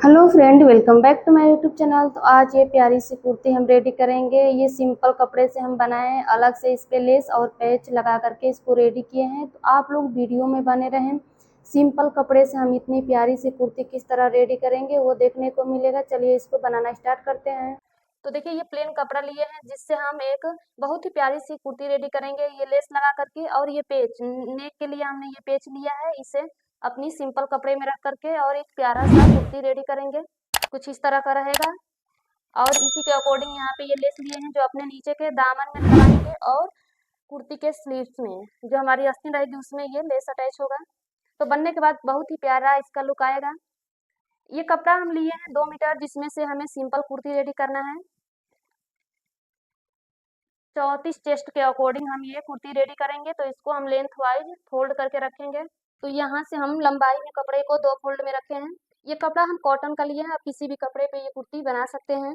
Hello friend, welcome back to my YouTube channel. तो आज ये प्यारी सी कुर्ती हम रेडी करेंगे। ये सिंपल कपड़े से हम बनाए हैं, अलग से इस पे लेस और पैच लगा करके इसको रेडी किए हैं। तो आप लोग वीडियो में बने रहें। सिंपल कपड़े से हम इतनी प्यारी सी कुर्ती किस तरह रेडी करेंगे वो देखने को मिलेगा। चलिए इसको बनाना स्टार्ट करते हैं। तो देखिए, ये प्लेन कपड़ा लिए हैं जिससे हम एक बहुत ही प्यारी सी कुर्ती रेडी करेंगे, ये लेस लगा करके। और ये पेच नेक के लिए हमने ये पेच लिया है, इसे अपनी सिंपल कपड़े में रख करके और एक प्यारा सा कुर्ती रेडी करेंगे। कुछ इस तरह का रहेगा। और इसी के अकॉर्डिंग यहाँ पे ये लेस लिए हैं जो अपने नीचे के दामन में लगाएंगे और कुर्ती के स्लीव्स में जो हमारी आस्तीन रहेगी उसमें ये लेस अटैच होगा। तो बनने के बाद बहुत ही प्यारा इसका लुक आएगा। ये कपड़ा हम लिए हैं 2 मीटर, जिसमें से हमें सिंपल कुर्ती रेडी करना है। 34 चेस्ट के अकॉर्डिंग हम ये कुर्ती रेडी करेंगे। तो इसको हम लेंथ वाइज फोल्ड करके रखेंगे। तो यहाँ से हम लंबाई में कपड़े को 2 फोल्ड में रखे हैं। ये कपड़ा हम कॉटन का लिए हैं, आप किसी भी कपड़े पे ये कुर्ती बना सकते हैं।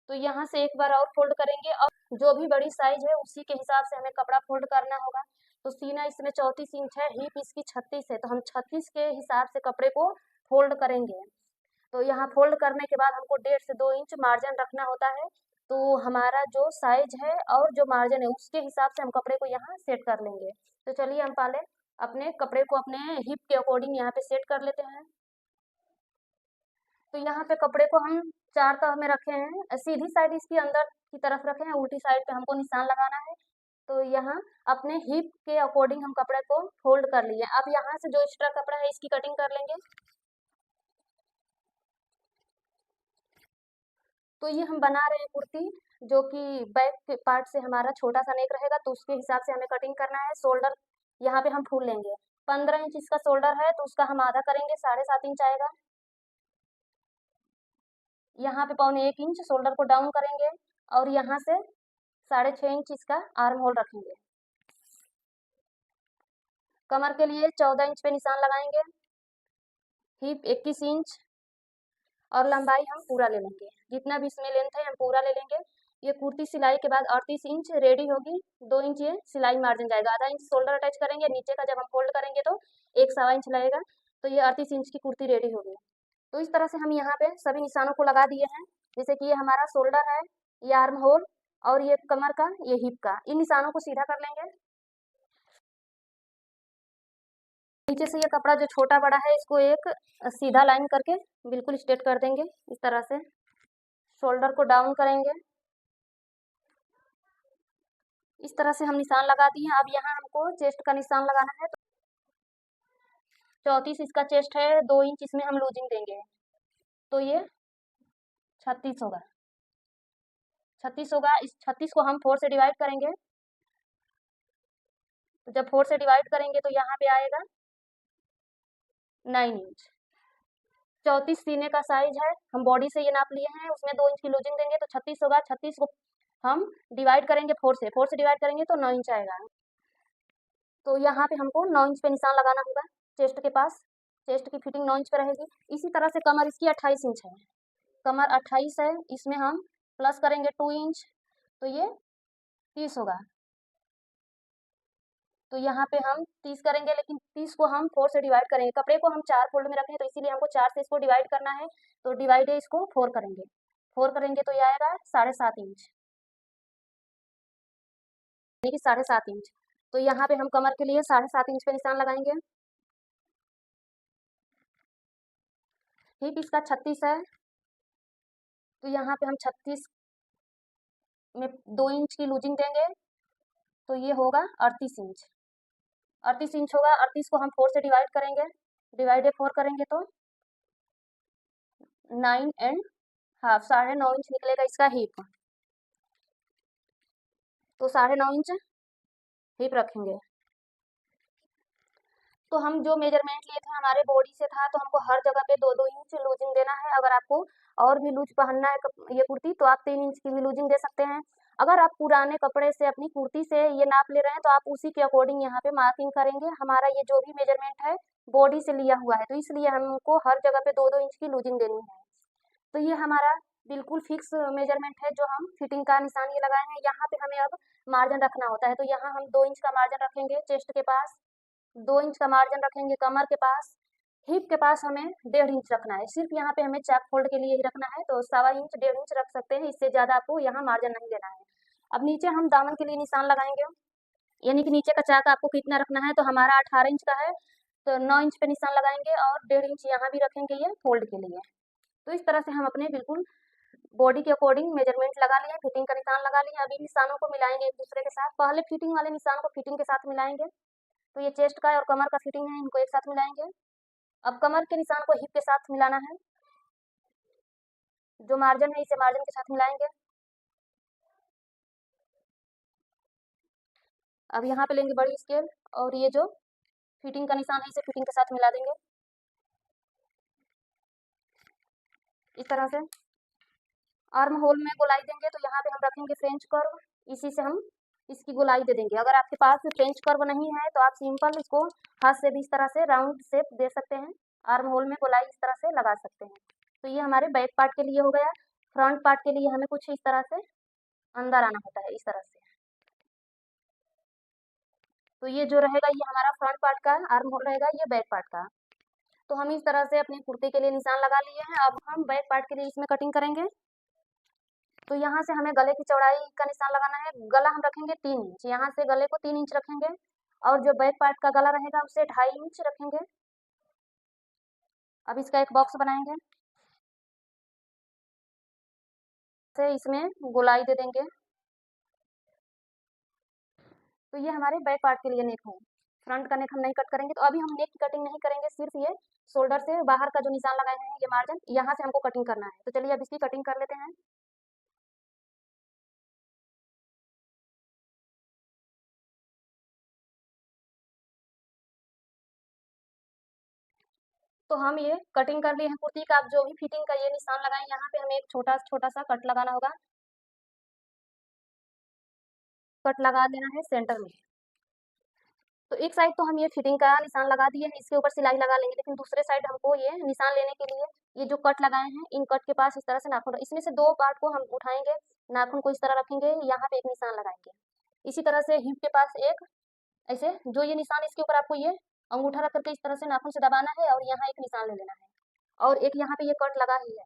तो यहाँ से एक बार और फोल्ड करेंगे और जो भी बड़ी साइज है उसी के हिसाब से हमें कपड़ा फोल्ड करना होगा। तो सीना इसमें 34 इंच है, हिप इसकी 36 है, तो हम 36 के हिसाब से कपड़े को फोल्ड करेंगे। तो यहाँ फोल्ड करने के बाद हमको 1.5 से 2 इंच मार्जिन रखना होता है। तो हमारा जो साइज है और जो मार्जिन है उसके हिसाब से हम कपड़े को यहाँ सेट कर लेंगे। तो चलिए हम पहले अपने कपड़े को अपने हिप के अकॉर्डिंग यहाँ पे सेट कर लेते हैं। तो यहाँ पे कपड़े को हम 4 तह में रखे हैं। सीधी साइड इसकी अंदर की तरफ रखे हैं, उल्टी साइड पे हमको निशान लगाना है। तो यहाँ अपने हिप के अकॉर्डिंग हम कपड़े को फोल्ड कर लिए। अब यहाँ से जो एक्स्ट्रा कपड़ा है इसकी कटिंग कर लेंगे। तो ये हम बना रहे हैं कुर्ती जो कि बैक पार्ट से हमारा छोटा सा नेक रहेगा, तो उसके हिसाब से हमें कटिंग करना है। शोल्डर यहाँ पे हम फूल लेंगे। 15 इंच इसका शोल्डर है, तो उसका हम आधा करेंगे, 7.5 इंच आएगा। यहाँ पे 1.25 इंच शोल्डर को डाउन करेंगे और यहाँ से 6.5 इंच इसका आर्म होल रखेंगे। कमर के लिए 14 इंच पे निशान लगाएंगे। हिप 21 इंच और लंबाई हम पूरा ले लेंगे, जितना भी इसमें लेंथ है हम पूरा ले लेंगे। ये कुर्ती सिलाई के बाद 38 इंच रेडी होगी। 2 इंच ये सिलाई मार्जिन जाएगा, आधा इंच शोल्डर अटैच करेंगे। नीचे का जब हम फोल्ड करेंगे तो 1 सवा इंच लगेगा। तो ये 38 इंच की कुर्ती रेडी होगी। तो इस तरह से हम यहाँ पे सभी निशानों को लगा दिए हैं। जैसे कि ये हमारा शोल्डर है, ये आर्म होल और ये कमर का, ये हिप का, इन निशानों को सीधा कर लेंगे। नीचे से ये कपड़ा जो छोटा बड़ा है इसको एक सीधा लाइन करके बिल्कुल स्ट्रेट कर देंगे। इस तरह से शोल्डर को डाउन करेंगे। इस तरह से हम निशान लगा दिए हैं। अब यहाँ हमको चेस्ट का निशान लगाना है। तो 34 इसका चेस्ट है, 2 इंच इसमें हम लूजिंग देंगे, तो ये 36 होगा। 36 होगा। इस 36 को हम 4 से डिवाइड करेंगे। तो जब 4 से डिवाइड करेंगे तो यहाँ पे आएगा 9 इंच। 34 सीने का साइज है, हम बॉडी से ये नाप लिए हैं, उसमें 2 इंच की लूजिंग देंगे तो 36 होगा। 36 को हम डिवाइड करेंगे 4 से डिवाइड करेंगे तो 9 इंच आएगा। तो यहाँ पे हमको 9 इंच पे निशान लगाना होगा चेस्ट के पास। चेस्ट की फिटिंग 9 इंच पे रहेगी। इसी तरह से कमर इसकी 28 इंच है, कमर 28 है, इसमें हम प्लस करेंगे 2 इंच, तो ये 30 होगा। तो यहाँ पे हम 30 करेंगे, लेकिन 30 को हम 4 से डिवाइड करेंगे। कपड़े को हम 4 फोल्ड में रखें तो इसीलिए हमको 4 से इसको डिवाइड करना है। तो डिवाइड है, इसको 4 करेंगे। 4 करेंगे तो ये आएगा 7.5 इंच, यानी कि 7.5 इंच। तो यहाँ पे हम कमर के लिए 7.5 इंच पे निशान लगाएंगे। हिप इसका 36 है, तो यहाँ पे हम 36 में 2 इंच की लूजिंग देंगे, तो ये होगा 38 इंच। 38 इंच होगा। 38 को हम 4 से डिवाइड करेंगे। डिवाइडेड 4 करेंगे तो 9 एंड हाफ, 9.5 इंच निकलेगा इसका हिप। तो 9.5 इंच हिप रखेंगे। तो हम जो मेजरमेंट लिए थे हमारे बॉडी से था, तो हमको हर जगह पे 2-2 इंच लूजिंग देना है। अगर आपको और भी लूज पहनना है ये कुर्ती, तो आप 3 इंच की भी लूजिंग दे सकते हैं। अगर आप पुराने कपड़े से अपनी कुर्ती से ये नाप ले रहे हैं तो आप उसी के अकॉर्डिंग यहाँ पे मार्किंग करेंगे। हमारा ये जो भी मेजरमेंट है बॉडी से लिया हुआ है, तो इसलिए हमको हर जगह पे 2-2 इंच की लूजिंग देनी है। तो ये हमारा बिल्कुल फिक्स मेजरमेंट है जो हम फिटिंग का निशान ये लगाए हैं। यहाँ पे हमें अब मार्जिन रखना होता है। तो यहाँ हम 2 इंच का मार्जिन रखेंगे चेस्ट के पास, 2 इंच का मार्जिन रखेंगे कमर के पास, हिप के पास हमें 1.5 इंच रखना है, सिर्फ यहाँ पे हमें चैक फोल्ड के लिए ही रखना है, तो 1.25 इंच 1.5 इंच रख सकते हैं, इससे ज़्यादा आपको यहाँ मार्जिन नहीं देना है। अब नीचे हम दामन के लिए निशान लगाएंगे, यानी कि नीचे का चाक आपको कितना रखना है, तो हमारा 18 इंच का है, तो 9 इंच पे निशान लगाएंगे और 1.5 इंच यहाँ भी रखेंगे ये फोल्ड के लिए। तो इस तरह से हम अपने बिल्कुल बॉडी के अकॉर्डिंग मेजरमेंट लगा लिए, फिटिंग का निशान लगा लिए। अभी निशानों को मिलाएंगे एक दूसरे के साथ, पहले फिटिंग वाले निशान को फिटिंग के साथ मिलाएंगे, तो ये चेस्ट का और कमर का फिटिंग है, इनको एक साथ मिलाएंगे। अब कमर के निशान को हिप के साथ मिलाना है, जो मार्जिन है इसे मार्जिन के साथ मिलाएंगे। अब यहाँ पे लेंगे बड़ी स्केल और ये जो फिटिंग का निशान है इसे फिटिंग के साथ मिला देंगे इस तरह से। आर्म होल में गोलाई देंगे, तो यहाँ पे हम रखेंगे फ्रेंच कर्व, इसी से हम इसकी गोलाई दे देंगे। अगर आपके पास फ्रेंच कर्व नहीं है तो आप सिंपल इसको हाथ से भी इस तरह से राउंड शेप दे सकते हैं, आर्म होल में गोलाई इस तरह से लगा सकते हैं। तो ये हमारे बैक पार्ट के लिए हो गया। फ्रंट पार्ट के लिए हमें कुछ इस तरह से अंदर आना होता है, इस तरह से। तो ये जो रहेगा ये हमारा फ्रंट पार्ट का आर्म होल रहेगा, ये बैक पार्ट का। तो हम इस तरह से अपनी कुर्ती के लिए निशान लगा लिए हैं। अब हम बैक पार्ट के लिए इसमें कटिंग करेंगे। तो यहाँ से हमें गले की चौड़ाई का निशान लगाना है। गला हम रखेंगे 3 इंच, यहाँ से गले को 3 इंच रखेंगे और जो बैक पार्ट का गला रहेगा उसे 2.5 इंच रखेंगे। अब इसका एक बॉक्स बनाएंगे, से इसमें गोलाई दे देंगे। तो ये हमारे बैक पार्ट के लिए नेक है। फ्रंट का नेक हम नहीं कट करेंगे, तो अभी हम नेक की कटिंग नहीं करेंगे, सिर्फ ये शोल्डर से बाहर का जो निशान लगाए हैं ये मार्जिन, यहाँ से हमको कटिंग करना है। तो चलिए अब इसकी कटिंग कर लेते हैं। तो हम ये कटिंग कर लिए हैं कुर्ती का। आप जो भी फिटिंग का ये निशान लगाए, यहाँ पे हमें एक छोटा छोटा सा कट लगाना होगा। कट लगा देना है सेंटर में। तो एक साइड तो हम ये फिटिंग का निशान लगा दिए हैं, इसके ऊपर सिलाई लगा लेंगे, लेकिन दूसरे साइड हमको ये निशान लेने के लिए ये जो कट लगाए हैं इन कट के पास इस तरह से नाखून, इसमें से 2 पार्ट को हम उठाएंगे, नाखून को इस तरह रखेंगे, यहाँ पे एक निशान लगाएंगे। इसी तरह से हिप के पास एक ऐसे जो ये निशान, इसके ऊपर आपको ये अंगूठा रख करके इस तरह से नाखून से दबाना है और यहाँ एक निशान ले लेना है और एक यहाँ पे ये कट लगा ही है।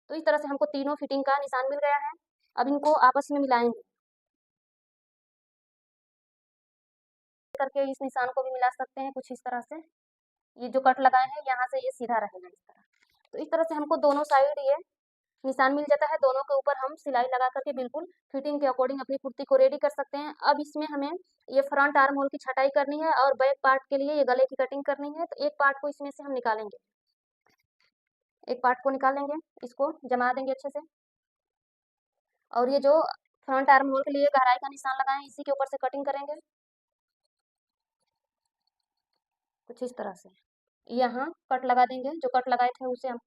तो इस तरह से हमको तीनों फिटिंग का निशान मिल गया है। अब इनको आपस में मिलाएंगे करके, इस निशान को भी मिला सकते हैं कुछ इस तरह से। ये जो कट लगाए हैं यहाँ से ये सीधा रहेगा इस तरह। तो इस तरह से हमको दोनों साइड ये निशान मिल जाता है, दोनों के ऊपर हम सिलाई लगा करके बिल्कुल फिटिंग के अकॉर्डिंग अपनी कुर्ती को रेडी कर सकते हैं। अब इसमें हमें ये फ्रंट आर्म होल की छटाई करनी है और बैक पार्ट के लिए ये गले की कटिंग करनी है। तो एक पार्ट को इसमें से हम निकालेंगे, एक पार्ट को निकालेंगे, इसको जमा देंगे अच्छे से और ये जो फ्रंट आर्म होल के लिए गहराई का निशान लगाए हैं इसी के ऊपर से कटिंग करेंगे कुछ इस तरह से। यहाँ कट लगा देंगे, जो कट लगाए थे उसे हम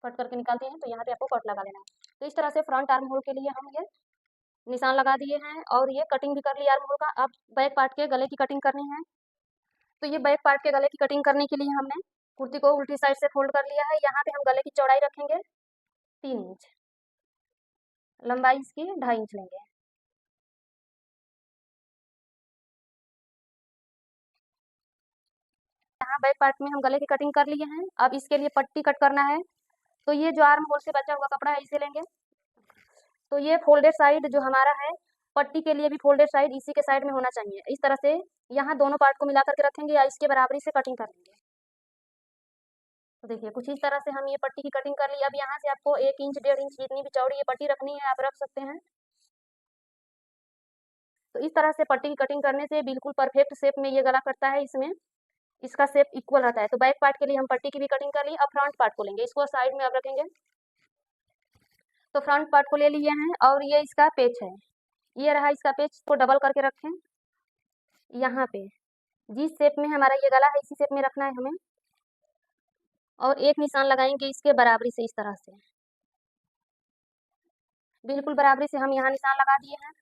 कट करके निकालते हैं, तो यहाँ पे आपको कट लगा लेना है। तो इस तरह से फ्रंट आर्म होल के लिए हम ये निशान लगा दिए हैं और ये कटिंग भी कर ली आर्म होल का। अब बैक पार्ट के गले की कटिंग करनी है। तो ये बैक पार्ट के गले की कटिंग करने के लिए हमने कुर्ती को उल्टी साइड से फोल्ड कर लिया है। यहाँ पे हम गले की चौड़ाई रखेंगे 3 इंच, लंबाई इसकी 2.5 इंच लेंगे। यहाँ बैक पार्ट में हम गले की कटिंग कर लिए हैं। अब इसके लिए पट्टी कट करना है। तो ये जो आर्म होल से बचा हुआ कपड़ा है इसे लेंगे। तो ये फोल्डेड साइड जो हमारा है, पट्टी के लिए भी फोल्डेड साइड इसी के साइड में होना चाहिए। इस तरह से यहाँ दोनों पार्ट को मिला करके रखेंगे या इसके बराबरी से कटिंग कर लेंगे। तो देखिए कुछ इस तरह से हम ये पट्टी की कटिंग कर ली। अब यहाँ से आपको 1 इंच 1.5 इंच जितनी भी चौड़ी ये पट्टी रखनी है आप रख सकते हैं। तो इस तरह से पट्टी की कटिंग करने से बिल्कुल परफेक्ट शेप में ये गला कटता है, इसमें इसका शेप इक्वल रहता है। तो बैक पार्ट के लिए हम पट्टी की भी कटिंग कर ली। अब फ्रंट पार्ट को लेंगे, इसको साइड में अब रखेंगे। तो फ्रंट पार्ट को ले लिए हैं और ये इसका पेच है, ये रहा इसका पेच, को डबल करके रखें। यहाँ पे जिस शेप में हमारा ये गला है इसी शेप में रखना है हमें और एक निशान लगाएंगे इसके बराबरी से, इस तरह से बिल्कुल बराबरी से हम यहाँ निशान लगा दिए हैं।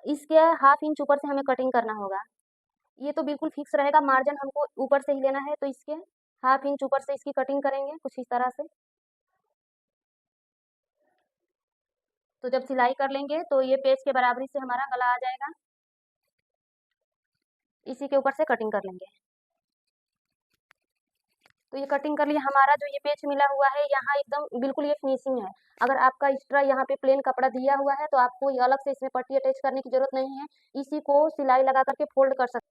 इसके 1/2 इंच ऊपर से हमें कटिंग करना होगा। ये तो बिल्कुल फिक्स रहेगा, मार्जिन हमको ऊपर से ही लेना है, तो इसके 1/2 इंच ऊपर से इसकी कटिंग करेंगे कुछ इस तरह से। तो जब सिलाई कर लेंगे तो ये पेज के बराबरी से हमारा गला आ जाएगा, इसी के ऊपर से कटिंग कर लेंगे। तो ये कटिंग कर लिया। हमारा जो ये पेच मिला हुआ है यहाँ एकदम बिल्कुल ये फिनिशिंग है। अगर आपका एक्स्ट्रा यहाँ पे प्लेन कपड़ा दिया हुआ है तो आपको ये अलग से इसमें पट्टी अटैच करने की जरूरत नहीं है, इसी को सिलाई लगा करके फोल्ड कर सकते।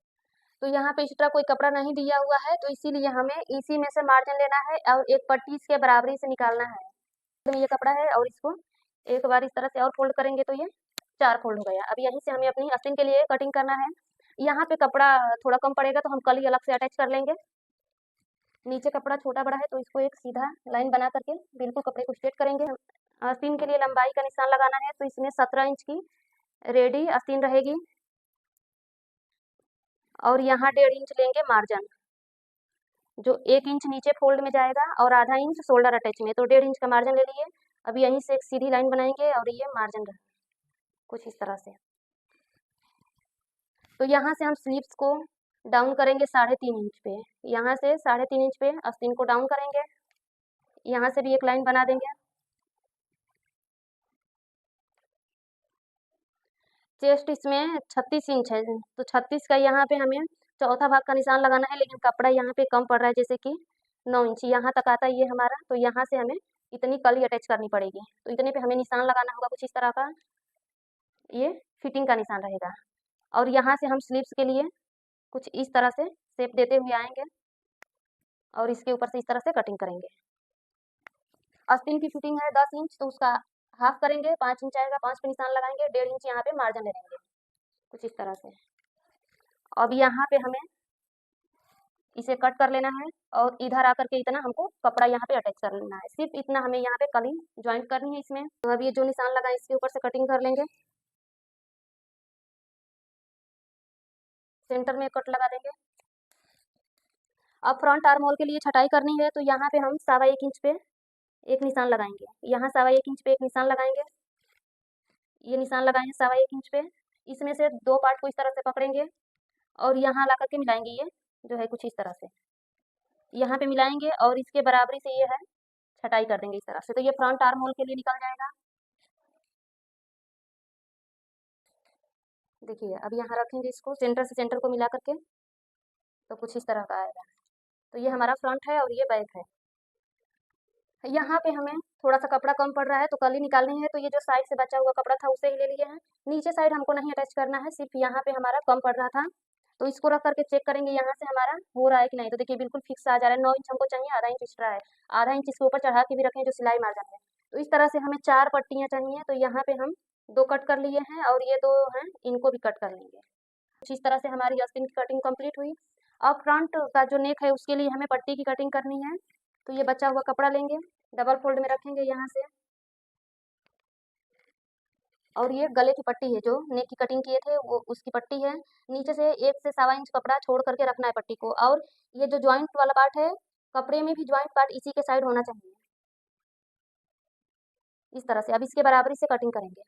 तो यहाँ पे एक्स्ट्रा कोई कपड़ा नहीं दिया हुआ है तो इसीलिए हमें इसी में से मार्जिन लेना है और एक पट्टी इसके बराबरी से निकालना है। तो ये कपड़ा है और इसको एक बार इस तरह से और फोल्ड करेंगे तो ये 4 फोल्ड हो गया। अब यहीं से हमें अपनी आस्तीन के लिए कटिंग करना है। यहाँ पे कपड़ा थोड़ा कम पड़ेगा तो हम कली अलग से अटैच कर लेंगे। नीचे कपड़ा छोटा बड़ा है तो इसको एक सीधा लाइन बना करके बिल्कुल कपड़े को स्ट्रेट करेंगे। आस्तीन के लिए लंबाई का निशान लगाना है तो इसमें 17 इंच की रेडी आस्तीन रहेगी और यहाँ 1.5 इंच लेंगे मार्जिन, जो 1 इंच नीचे फोल्ड में जाएगा और आधा इंच शोल्डर अटैच में, तो 1.5 इंच का मार्जिन ले लिए। अब यहीं से एक सीधी लाइन बनाएंगे और ये मार्जिन कुछ इस तरह से। तो यहाँ से हम स्लीव्स को डाउन करेंगे 3.5 इंच पे। यहाँ से 3.5 इंच पे आस्तीन को डाउन करेंगे, यहाँ से भी एक लाइन बना देंगे। चेस्ट इसमें 36 इंच है तो 36 का यहाँ पे हमें चौथा भाग का निशान लगाना है, लेकिन कपड़ा यहाँ पे कम पड़ रहा है, जैसे कि 9 इंच यहाँ तक आता है ये हमारा। तो यहाँ से हमें इतनी कली अटैच करनी पड़ेगी, तो इतने पे हमें निशान लगाना होगा कुछ इस तरह का। ये फिटिंग का निशान रहेगा और यहाँ से हम स्लीव्स के लिए कुछ इस तरह से शेप देते हुए आएंगे और इसके ऊपर से इस तरह से कटिंग करेंगे। आस्तीन की फिटिंग है 10 इंच तो उसका हाफ करेंगे, 5 इंच आएगा, 5 पे निशान लगाएंगे, 1.5 इंच यहाँ पे मार्जिन ले लेंगे कुछ इस तरह से। अब यहाँ पे हमें इसे कट कर लेना है और इधर आकर के इतना हमको कपड़ा यहाँ पे अटैच कर लेना है, सिर्फ इतना हमें यहाँ पे कली ज्वाइंट करनी है इसमें। तो अब ये जो निशान लगा इसके ऊपर से कटिंग कर लेंगे, सेंटर में कट लगा देंगे। अब फ्रंट आर्म होल के लिए छटाई करनी है तो यहाँ पे हम 1.25 इंच पे एक निशान लगाएंगे, यहाँ 1.25 इंच पे एक निशान लगाएंगे, ये निशान लगाएंगे 1.25 इंच पे। इसमें से 2 पार्ट को इस तरह से पकड़ेंगे और यहाँ ला करके मिलाएंगे, ये जो है कुछ इस तरह से यहाँ पे मिलाएंगे और इसके बराबरी से ये है छटाई कर देंगे इस तरह से। तो ये फ्रंट आर्म होल के लिए निकल जाएगा। देखिए अब यहाँ रखेंगे इसको सेंटर से सेंटर को मिला करके तो कुछ इस तरह का आएगा। तो ये हमारा फ्रंट है और ये बैक है। यहाँ पे हमें थोड़ा सा कपड़ा कम पड़ रहा है तो कली निकालनी है, तो ये जो साइड से बचा हुआ कपड़ा था उसे ही ले लिए हैं। नीचे साइड हमको नहीं अटैच करना है, सिर्फ यहाँ पे हमारा कम पड़ रहा था तो इसको रख करके चेक करेंगे यहाँ से हमारा हो रहा है कि नहीं। तो देखिए बिल्कुल फिक्स आ जा रहा है, 9 इंच हमको चाहिए, आधा इंच एक्स्ट्रा है, आधा इंच इसके ऊपर चढ़ा के भी रखें जो सिलाई मार्जिन है। तो इस तरह से हमें 4 पट्टियाँ चाहिए, तो यहाँ पे हम 2 कट कर लिए हैं और ये 2 हैं इनको भी कट कर लेंगे। कुछ इस तरह से हमारी आस्तीन की कटिंग कंप्लीट हुई। अब फ्रंट का जो नेक है उसके लिए हमें पट्टी की कटिंग करनी है, तो ये बचा हुआ कपड़ा लेंगे, डबल फोल्ड में रखेंगे यहाँ से और ये गले की पट्टी है जो नेक की कटिंग किए थे वो उसकी पट्टी है। नीचे से 1 से 1.25 इंच कपड़ा छोड़ करके रखना है पट्टी को, और ये जो ज्वाइंट वाला पार्ट है कपड़े में भी ज्वाइंट पार्ट इसी के साइड होना चाहिए इस तरह से। अब इसके बराबरी से कटिंग करेंगे।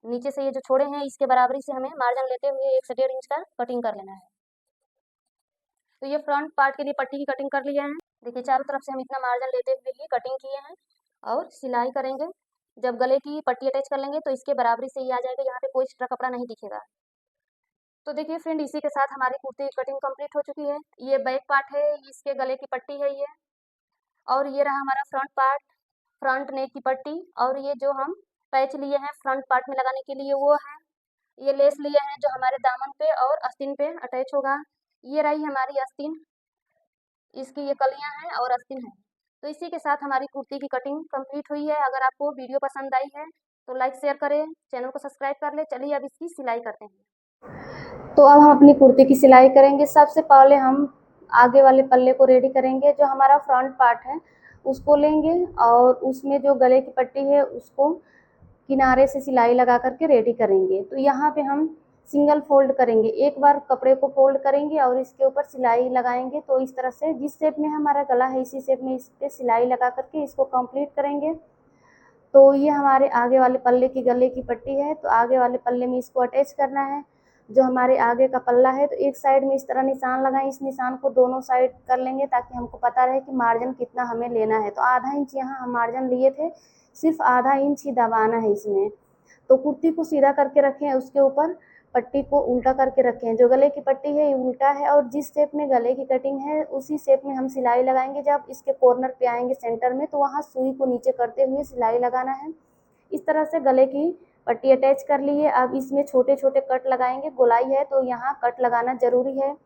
नीचे से ये जो छोड़े हैं इसके बराबरी से हमें मार्जिन लेते हुए 1 से 1.5 इंच का कटिंग कर लेना है। तो ये फ्रंट पार्ट के लिए पट्टी की कटिंग कर लिया है। देखिए चारों तरफ से हम इतना मार्जिन लेते हुए ही कटिंग किए हैं और सिलाई करेंगे। जब गले की पट्टी अटैच कर लेंगे तो इसके बराबरी से ये आ जाएगा, यहाँ पे कोई एक्स्ट्रा कपड़ा नहीं दिखेगा। तो देखिए फ्रेंड इसी के साथ हमारी कुर्ती की कटिंग कंप्लीट हो चुकी है। ये बैक पार्ट है, इसके गले की पट्टी है ये, और ये रहा हमारा फ्रंट पार्ट, फ्रंट नेक की पट्टी, और ये जो हम पैच लिए हैं फ्रंट पार्ट में लगाने के लिए वो है। ये लेस लिए हैं जो हमारे दामन पे और आस्तीन पे अटैच होगा। ये रही हमारी आस्तीन, इसकी ये कलियां हैं और आस्तीन है। तो इसी के साथ हमारी कुर्ती की कटिंग कंप्लीट हुई है। अगर आपको वीडियो पसंद आई है तो लाइक शेयर करें, चैनल को सब्सक्राइब कर ले। चलिए अब इसकी सिलाई करते हैं। तो अब हम अपनी कुर्ती की सिलाई करेंगे। सबसे पहले हम आगे वाले पल्ले को रेडी करेंगे, जो हमारा फ्रंट पार्ट है उसको लेंगे और उसमें जो गले की पट्टी है उसको किनारे से सिलाई लगा करके रेडी करेंगे। तो यहाँ पे हम सिंगल फोल्ड करेंगे, एक बार कपड़े को फोल्ड करेंगे और इसके ऊपर सिलाई लगाएंगे। तो इस तरह से जिस शेप में हमारा गला है इसी शेप में इस पे सिलाई लगा करके इसको कंप्लीट करेंगे। तो ये हमारे आगे वाले पल्ले की गले की पट्टी है, तो आगे वाले पल्ले में इसको अटैच करना है। जो हमारे आगे का पल्ला है तो एक साइड में इस तरह निशान लगाएं, इस निशान को दोनों साइड कर लेंगे ताकि हमको पता रहे कि मार्जिन कितना हमें लेना है। तो आधा इंच यहाँ हम मार्जिन लिए थे, सिर्फ आधा इंच ही दबाना है इसमें। तो कुर्ती को सीधा करके रखें, उसके ऊपर पट्टी को उल्टा करके रखें। जो गले की पट्टी है ये उल्टा है और जिस शेप में गले की कटिंग है उसी शेप में हम सिलाई लगाएंगे। जब इसके कॉर्नर पे आएंगे सेंटर में तो वहाँ सुई को नीचे करते हुए सिलाई लगाना है। इस तरह से गले की पट्टी अटैच कर ली है। अब इसमें छोटे छोटे कट लगाएंगे, गोलाई है तो यहाँ कट लगाना जरूरी है।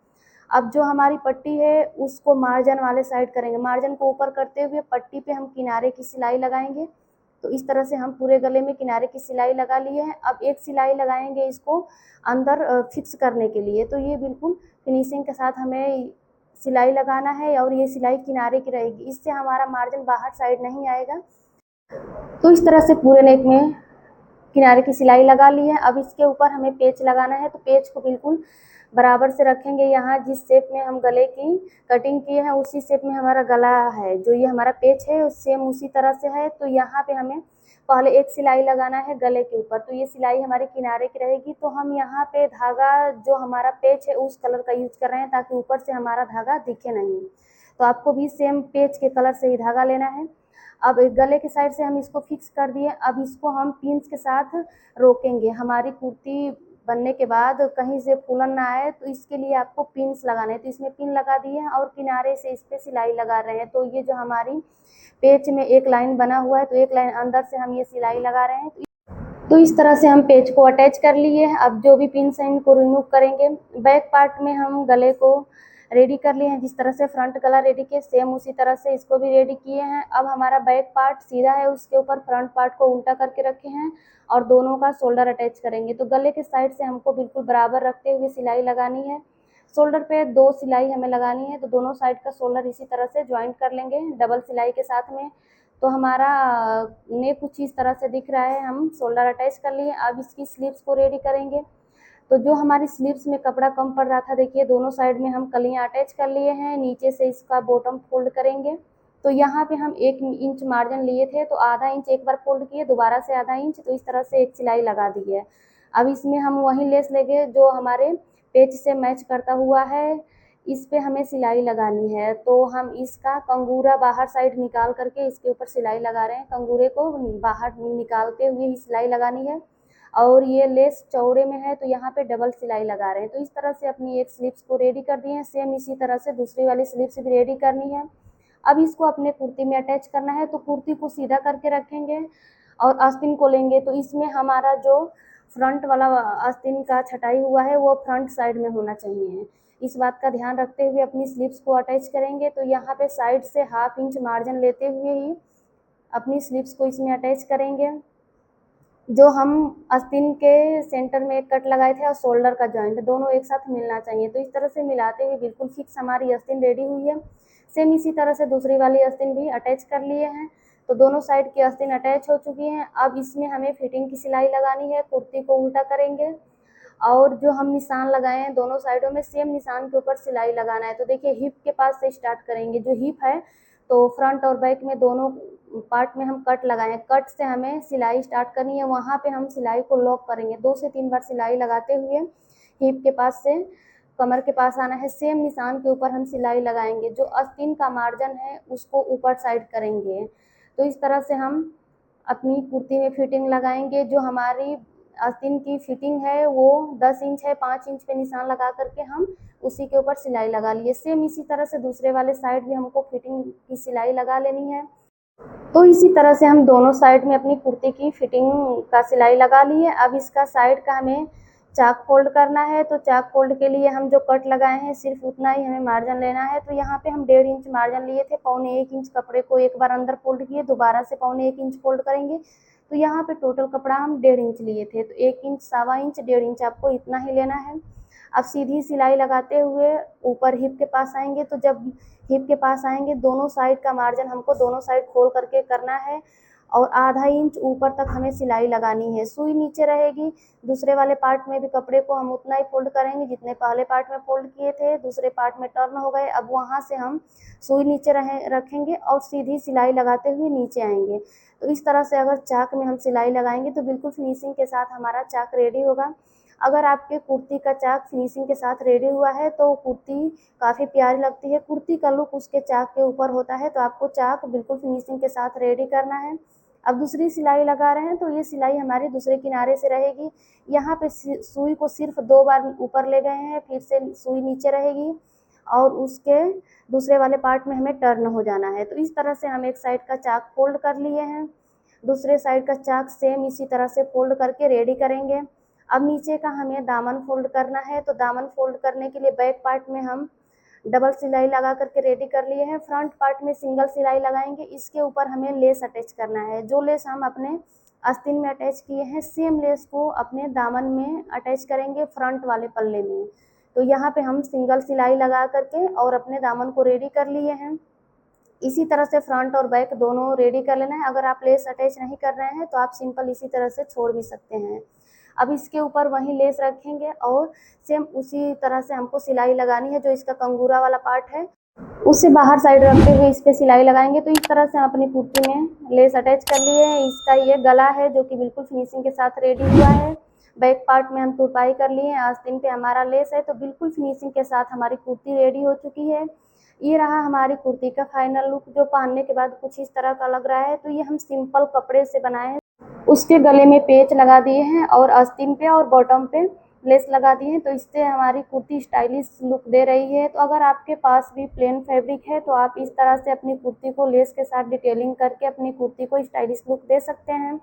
अब जो हमारी पट्टी है उसको मार्जिन वाले साइड करेंगे, मार्जिन को ऊपर करते हुए पट्टी पे हम किनारे की सिलाई लगाएंगे। तो इस तरह से हम पूरे गले में किनारे की सिलाई लगा लिए हैं। अब एक सिलाई लगाएंगे इसको अंदर फिक्स करने के लिए। तो ये बिल्कुल फिनिशिंग के साथ हमें सिलाई लगाना है और ये सिलाई किनारे की रहेगी, इससे हमारा मार्जिन बाहर साइड नहीं आएगा। तो इस तरह से पूरे नेक में किनारे की सिलाई लगा ली है। अब इसके ऊपर हमें पेच लगाना है। तो पेच को बिल्कुल बराबर से रखेंगे। यहाँ जिस शेप में हम गले की कटिंग किए हैं उसी शेप में हमारा गला है, जो ये हमारा पेच है सेम उसी तरह से है। तो यहाँ पे हमें पहले एक सिलाई लगाना है गले के ऊपर। तो ये सिलाई हमारे किनारे की रहेगी। तो हम यहाँ पे धागा जो हमारा पेच है उस कलर का यूज कर रहे हैं ताकि ऊपर से हमारा धागा दिखे नहीं। तो आपको भी सेम पेच के कलर से ही धागा लेना है। अब गले के साइड से हम इसको फिक्स कर दिए। अब इसको हम पिन्स के साथ रोकेंगे। हमारी कुर्ती बनने के बाद कहीं से फूलन ना आए तो इसके लिए आपको पिन्स लगाने हैं। तो इसमें पिन लगा दिए हैं और किनारे से इस पे सिलाई लगा रहे हैं। तो ये जो हमारी पेच में एक लाइन बना हुआ है तो एक लाइन अंदर से हम ये सिलाई लगा रहे हैं। तो इस तरह से हम पेज को अटैच कर लिए हैं। अब जो भी पिन्स हैं इनको रिमूव करेंगे। बैक पार्ट में हम गले को रेडी कर लिए हैं। जिस तरह से फ्रंट गला रेडी किए सेम उसी तरह से इसको भी रेडी किए हैं। अब हमारा बैक पार्ट सीधा है, उसके ऊपर फ्रंट पार्ट को उल्टा करके रखे हैं और दोनों का शोल्डर अटैच करेंगे। तो गले के साइड से हमको बिल्कुल बराबर रखते हुए सिलाई लगानी है। शोल्डर पे 2 सिलाई हमें लगानी है। तो दोनों साइड का शोल्डर इसी तरह से ज्वाइंट कर लेंगे डबल सिलाई के साथ में। तो हमारा नेक कुछ इस तरह से दिख रहा है। हम शोल्डर अटैच कर लिए। अब इसकी स्लीव्स को रेडी करेंगे। तो जो हमारी स्लीव्स में कपड़ा कम पड़ रहा था, देखिए दोनों साइड में हम कलियां अटैच कर लिए हैं। नीचे से इसका बॉटम फोल्ड करेंगे। तो यहाँ पे हम 1 इंच मार्जिन लिए थे तो आधा इंच एक बार फोल्ड किए, दोबारा से आधा इंच। तो इस तरह से एक सिलाई लगा दी है। अब इसमें हम वही लेस लेंगे जो हमारे पेज से मैच करता हुआ है, इस पे हमें सिलाई लगानी है। तो हम इसका कंगूरा बाहर साइड निकाल करके इसके ऊपर सिलाई लगा रहे हैं। कंगूरे को बाहर निकालते हुए ही सिलाई लगानी है। और ये लेस चौड़े में है तो यहाँ पे डबल सिलाई लगा रहे हैं। तो इस तरह से अपनी एक स्लीव्स को रेडी कर दिए हैं। सेम इसी तरह से दूसरी वाली स्लीव्स भी रेडी करनी है। अब इसको अपने कुर्ती में अटैच करना है। तो कुर्ती को सीधा करके रखेंगे और आस्तीन को लेंगे। तो इसमें हमारा जो फ्रंट वाला आस्तीन का छटाई हुआ है वो फ्रंट साइड में होना चाहिए। इस बात का ध्यान रखते हुए अपनी स्लीव्स को अटैच करेंगे। तो यहाँ पे साइड से ½ इंच मार्जिन लेते हुए ही अपनी स्लीव्स को इसमें अटैच करेंगे। जो हम आस्तीन के सेंटर में एक कट लगाए थे और शोल्डर का जॉइंट दोनों एक साथ मिलना चाहिए। तो इस तरह से मिलाते हुए बिल्कुल फिक्स हमारी आस्तीन रेडी हुई है। सेम इसी तरह से दूसरी वाली आस्तीन भी अटैच कर लिए हैं। तो दोनों साइड की आस्तीन अटैच हो चुकी हैं। अब इसमें हमें फिटिंग की सिलाई लगानी है। कुर्ती को उल्टा करेंगे और जो हम निशान लगाए हैं दोनों साइडों में सेम निशान के ऊपर सिलाई लगाना है। तो देखिए हिप के पास से स्टार्ट करेंगे। जो हिप है तो फ्रंट और बैक में दोनों पार्ट में हम कट लगाएं। कट से हमें सिलाई स्टार्ट करनी है। वहाँ पे हम सिलाई को लॉक करेंगे। 2 से 3 बार सिलाई लगाते हुए हिप के पास से कमर के पास आना है। सेम निशान के ऊपर हम सिलाई लगाएंगे। जो आस्तीन का मार्जिन है उसको ऊपर साइड करेंगे। तो इस तरह से हम अपनी कुर्ती में फिटिंग लगाएंगे। जो हमारी आस्तीन की फिटिंग है वो 10 इंच है। 5 इंच पे निशान लगा करके हम उसी के ऊपर सिलाई लगा लिए। सेम इसी तरह से दूसरे वाले साइड भी हमको फिटिंग की सिलाई लगा लेनी है। तो इसी तरह से हम दोनों साइड में अपनी कुर्ती की फिटिंग का सिलाई लगा ली है। अब इसका साइड का हमें चाक फोल्ड करना है। तो चाक फोल्ड के लिए हम जो कट लगाए हैं सिर्फ उतना ही हमें मार्जिन लेना है। तो यहाँ पे हम 1.5 इंच मार्जिन लिए थे। 1.25 इंच कपड़े को एक बार अंदर फोल्ड किए, दोबारा से 1.25 इंच फोल्ड करेंगे। तो यहाँ पे टोटल कपड़ा हम 1.5 इंच लिए थे। तो 1 इंच, 1.25 इंच, 1.5 इंच आपको इतना ही लेना है। अब सीधी सिलाई लगाते हुए ऊपर हिप के पास आएंगे। तो जब हिप के पास आएंगे दोनों साइड का मार्जिन हमको दोनों साइड खोल करके करना है और ½ इंच ऊपर तक हमें सिलाई लगानी है। सुई नीचे रहेगी। दूसरे वाले पार्ट में भी कपड़े को हम उतना ही फोल्ड करेंगे जितने पहले पार्ट में फोल्ड किए थे। दूसरे पार्ट में टर्न हो गए। अब वहाँ से हम सुई नीचे रखेंगे और सीधी सिलाई लगाते हुए नीचे आएंगे। तो इस तरह से अगर चाक में हम सिलाई लगाएंगे तो बिल्कुल फिनिशिंग के साथ हमारा चाक रेडी होगा। अगर आपके कुर्ती का चाक फिनिशिंग के साथ रेडी हुआ है तो कुर्ती काफ़ी प्यारी लगती है। कुर्ती का लुक उसके चाक के ऊपर होता है। तो आपको चाक बिल्कुल फिनिशिंग के साथ रेडी करना है। अब दूसरी सिलाई लगा रहे हैं तो ये सिलाई हमारे दूसरे किनारे से रहेगी। यहाँ पे सुई को सिर्फ 2 बार ऊपर ले गए हैं, फिर से सुई नीचे रहेगी और उसके दूसरे वाले पार्ट में हमें टर्न हो जाना है। तो इस तरह से हम एक साइड का चाक फोल्ड कर लिए हैं, दूसरे साइड का चाक सेम इसी तरह से फोल्ड करके रेडी करेंगे। अब नीचे का हमें दामन फोल्ड करना है, तो दामन फोल्ड करने के लिए बैक पार्ट में हम डबल सिलाई लगा करके रेडी कर लिए हैं, फ्रंट पार्ट में सिंगल सिलाई लगाएंगे। इसके ऊपर हमें लेस अटैच करना है। जो लेस हम अपने आस्तीन में अटैच किए हैं सेम लेस को अपने दामन में अटैच करेंगे फ्रंट वाले पल्ले में। तो यहाँ पे हम सिंगल सिलाई लगा करके और अपने दामन को रेडी कर लिए हैं। इसी तरह से फ्रंट और बैक दोनों रेडी कर लेना है। अगर आप लेस अटैच नहीं कर रहे हैं तो आप सिंपल इसी तरह से छोड़ भी सकते हैं। अब इसके ऊपर वही लेस रखेंगे और सेम उसी तरह से हमको सिलाई लगानी है। जो इसका कंगूरा वाला पार्ट है उसे बाहर साइड रखते हुए इस पे सिलाई लगाएंगे। तो इस तरह से हम अपनी कुर्ती में लेस अटैच कर लिए हैं। इसका ये गला है जो कि बिल्कुल फिनिशिंग के साथ रेडी हुआ है। बैक पार्ट में हम तुरपाई कर लिए हैं, आस्तीन पे हमारा लेस है, तो बिल्कुल फिनिशिंग के साथ हमारी कुर्ती रेडी हो चुकी है। ये रहा हमारी कुर्ती का फाइनल लुक, जो पहनने के बाद कुछ इस तरह का लग रहा है। तो ये हम सिंपल कपड़े से बनाए हैं, उसके गले में पेच लगा दिए हैं और आस्तीन पे और बॉटम पे लेस लगा दिए हैं। तो इससे हमारी कुर्ती स्टाइलिश लुक दे रही है। तो अगर आपके पास भी प्लेन फैब्रिक है तो आप इस तरह से अपनी कुर्ती को लेस के साथ डिटेलिंग करके अपनी कुर्ती को स्टाइलिश लुक दे सकते हैं।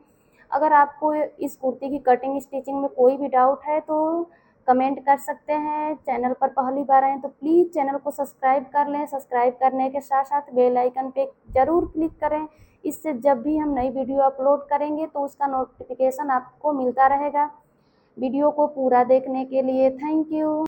अगर आपको इस कुर्ती की कटिंग स्टिचिंग में कोई भी डाउट है तो कमेंट कर सकते हैं। चैनल पर पहली बार आए तो प्लीज़ चैनल को सब्सक्राइब कर लें। सब्सक्राइब करने के साथ साथ बेल आइकन पे ज़रूर क्लिक करें। इससे जब भी हम नई वीडियो अपलोड करेंगे तो उसका नोटिफिकेशन आपको मिलता रहेगा। वीडियो को पूरा देखने के लिए थैंक यू।